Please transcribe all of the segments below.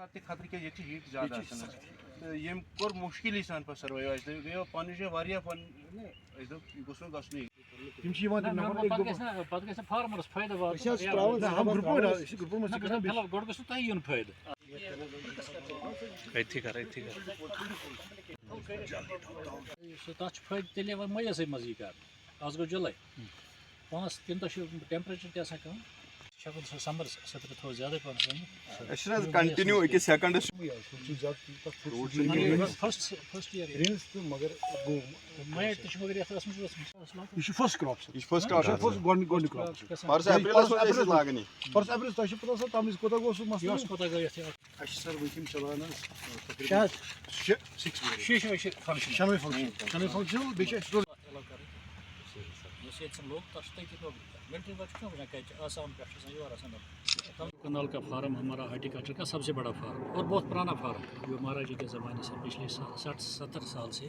खतर के हीट ज्यादा तो यम कोर मुश्किल सान पे सर्वाइव गयो पानी से वारिया फन गुसो गसनी फार्मर्स फायदा हम ग्रुप में गोड गसो तय यून फायदा तथ फायद तेल मईस मज यह कर आज गो जुलाई 5 दिन टेम्परेचर कम समर सत्र थो ज्यादा कंटिन्यू सेकंड फर्स्ट ईयर मगर मैट मगर ये first crop first crop first April तक पता तम कोता गो सह मसला कोता गो सर वम चलान शनवे फंक्शन बे कनाल का फार्म हमारा हार्टिकल्चर का सबसे बड़ा फार्म और बहुत पुराना फार्म जो महाराज जी के ज़माने से पिछले 60-70 साल से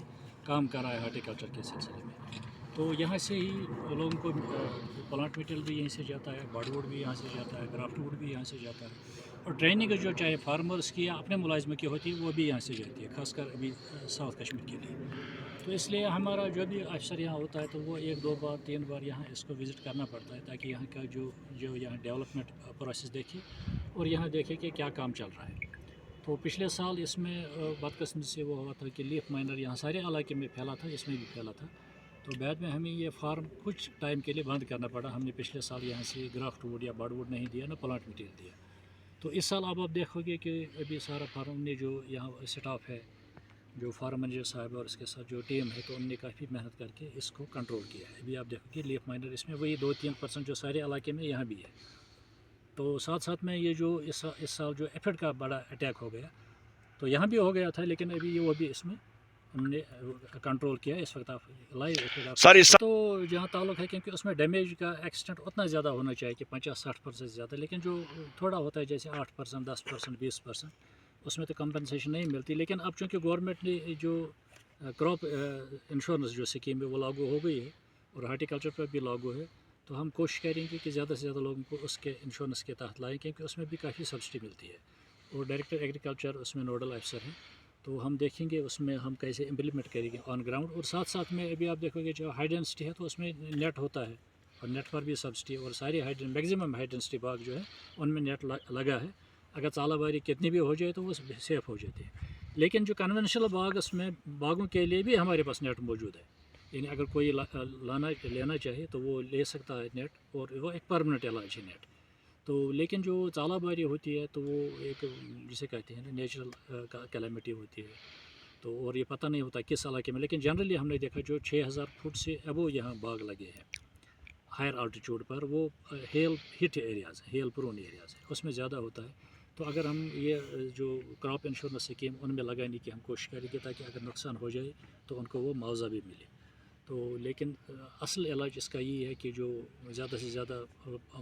काम कर रहा है हार्टिकल्चर के सिलसिले में। तो यहाँ से ही लोगों को प्लांट मटेरियल भी यहीं से जाता है, बार्डवुड भी यहाँ से जाता है, ग्राफ्टवुड भी यहाँ से जाता है, और ट्रेनिंग जो चाहे फार्मर्स की या अपने मुलाजिम की होती है वो भी यहाँ से जाती है, खासकर अभी साउथ कश्मीर के लिए। तो इसलिए हमारा जो भी अफसर यहाँ होता है तो वो 1-2 बार 3 बार यहाँ इसको विज़िट करना पड़ता है ताकि यहाँ का जो यहाँ डेवलपमेंट प्रोसेस देखे और यहाँ देखे कि क्या काम चल रहा है। तो पिछले साल इसमें बदकिस्मती से वो हुआ था कि लीफ माइनर यहाँ सारे इलाके में फैला था, इसमें भी फैला था। तो बाद में हमें ये फार्म कुछ टाइम के लिए बंद करना पड़ा। हमने पिछले साल यहाँ से ग्राफ्टवुड या बार्डवुड नहीं दिया, ना प्लांट मटीरियल दिया। तो इस साल अब आप देखोगे कि अभी सारा फार्म ने जो यहाँ स्टाफ है, जो फार्म मैनेजर साहब और इसके साथ जो टीम है, तो उन्होंने काफ़ी मेहनत करके इसको कंट्रोल किया है। अभी आप देखोगे लीफ माइनर इसमें वही 2-3% जो सारे इलाके में यहाँ भी है। तो साथ साथ में ये जो इस साल जो एफिड का बड़ा अटैक हो गया, तो यहाँ भी हो गया था, लेकिन अभी ये वो भी इसमें हमने कंट्रोल किया। इस वक्त आप लाइव तो जहाँ ताल्लुक है, क्योंकि उसमें डैमेज का एक्सटेंट उतना ज़्यादा होना चाहिए कि 50-60% ज़्यादा, लेकिन जो थोड़ा होता है जैसे 8%, 10%, 20%, उसमें तो कंपनसेशन नहीं मिलती। लेकिन अब चूँकि गवर्नमेंट ने जो क्रॉप इंश्योरेंस जो स्कीम है वो लागू हो गई है और हार्टिकल्चर पर भी लागू है, तो हम कोशिश करेंगे कि ज़्यादा से ज़्यादा लोगों को उसके इंश्योरेंस के तहत लाएँ, क्योंकि उसमें भी काफ़ी सब्सिडी मिलती है। और डायरेक्टर एग्रीकल्चर उसमें नोडल अफसर हैं, तो हम देखेंगे उसमें हम कैसे इम्प्लीमेंट करेंगे ऑन ग्राउंड। और साथ साथ में अभी आप देखोगे जो हाई डेंसिटी है तो उसमें नेट होता है और नेट पर भी सब्सिडी, और सारे मैक्सिमम हाई डेंसिटी बाग जो है उनमें नेट लगा है। अगर चालाबारी कितनी भी हो जाए तो वो सेफ़ हो जाती है। लेकिन जो कन्वेंशनल बागों के लिए भी हमारे पास नेट मौजूद है, यानी अगर कोई लेना चाहे तो वो ले सकता है नेट, और वो एक परमानेंट इलाज है नेट। तो लेकिन जो चालाबारी होती है तो वो एक जिसे कहते हैं नेचुरल कैलेमिटी होती है, तो और ये पता नहीं होता किस इलाके में। लेकिन जनरली हमने देखा जो 6000 फुट से अबो यहाँ बाग लगे हैं हायर आल्टीट्यूड पर, वो hail hit areas, hail prone areas है, उसमें ज़्यादा होता है। तो अगर हम ये जो क्रॉप इंश्योरेंस स्कीम उनमें लगाने की हम कोशिश करेंगे ताकि अगर नुकसान हो जाए तो उनको वो मुआवजा भी मिले। तो लेकिन असल इलाज इसका ये है कि जो ज़्यादा से ज़्यादा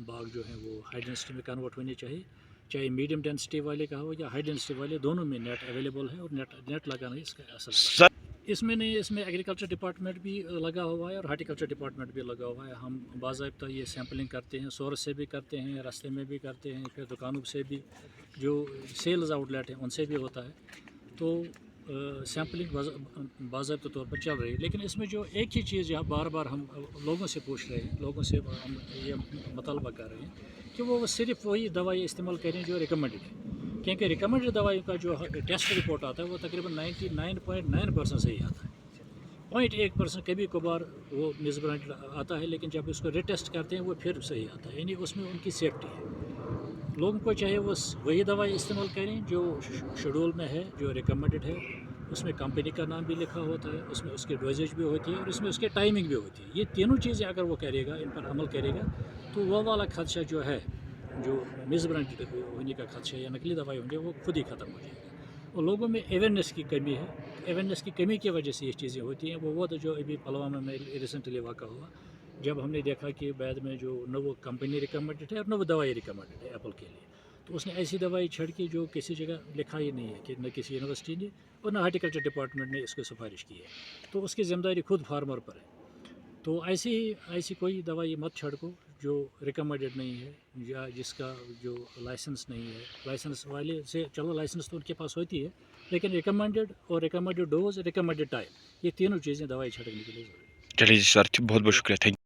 बाग जो हैं वो हाई डेंसिटी में कन्वर्ट होने चाहिए, चाहे मीडियम डेंसिटी वाले का हो या हाई डेंसिटी वाले, दोनों में नेट अवेलेबल है, और नेट लगाना इसका असल इसमें नहीं। इसमें एग्रीकल्चर डिपार्टमेंट भी लगा हुआ है और हार्टिकल्चर डिपार्टमेंट भी लगा हुआ है। हम बाज़ाब्ता ये सैम्पलिंग करते हैं, सोर्स से भी करते हैं, रास्ते में भी करते हैं, फिर दुकानों से भी, जो सेल्स आउटलेट हैं उनसे भी होता है। तो सैम्पलिंग बाज़ाब्ता तौर पर चल रही है। लेकिन इसमें जो एक ही चीज़ यहाँ बार बार हम लोगों से पूछ रहे हैं, लोगों से हम ये मुतालबा कर रहे हैं कि वो सिर्फ वही दवाई इस्तेमाल करें जो रिकमेंडेड है, क्योंकि रिकमेंडेड दवाइयों का जो टेस्ट रिपोर्ट आता है वो तकरीबन 99.9% सही आता है। 0.1% कभी कभार वो मिसब्रांडेड आता है, लेकिन जब उसको रिटेस्ट करते हैं वो फिर सही आता है, यानी उसमें उनकी सेफ्टी है। लोगों को चाहिए वो वही दवाई इस्तेमाल करें जो शेड्यूल में है, जो रिकमेंडेड है। उसमें कंपनी का नाम भी लिखा होता है, उसमें उसकी डोजेज भी होती है और उसमें उसकी टाइमिंग भी होती है। ये तीनों चीज़ें अगर वो करेगा, इन पर अमल करेगा, तो वो वाला खदशा जो है, जो मिसब्रांडेड होने का खदशा या नकली दवाई होने, वो खुद ही ख़त्म हो जाएगा। और लोगों में अवेयरनेस की कमी है, अवेयरनेस की कमी की वजह से ये चीज़ें होती हैं। वो तो जो अभी पुलवामा में रिसेंटली वाक़ा हुआ, जब हमने देखा कि बाद में जो न वो कंपनी रिकमेंडेड है और न वो दवाई रिकमेंडेड है एप्पल के लिए, तो उसने ऐसी दवाई छिड़की जो किसी जगह लिखा ही नहीं है, कि न किसी यूनिवर्सिटी ने और न हार्टिकल्चर डिपार्टमेंट ने इसको सिफारिश की है। तो उसकी ज़िम्मेदारी खुद फार्मर पर है। तो ऐसी कोई दवाई मत छिड़को جو ریکمنڈڈ نہیں ہے یا جس کا جو لائسنس نہیں ہے، لائسنس والے سے چلو لائسنس تو ان کے پاس ہوتی ہے، لیکن ریکمنڈڈ اور ریکمنڈڈ ڈوز، ریکمنڈڈ ٹائم، یہ تینوں چیزیں دوائی چھڑکنے کے لیے ضروری ہے۔ چلیے جی سر، بہت بہت شکریہ، تھینک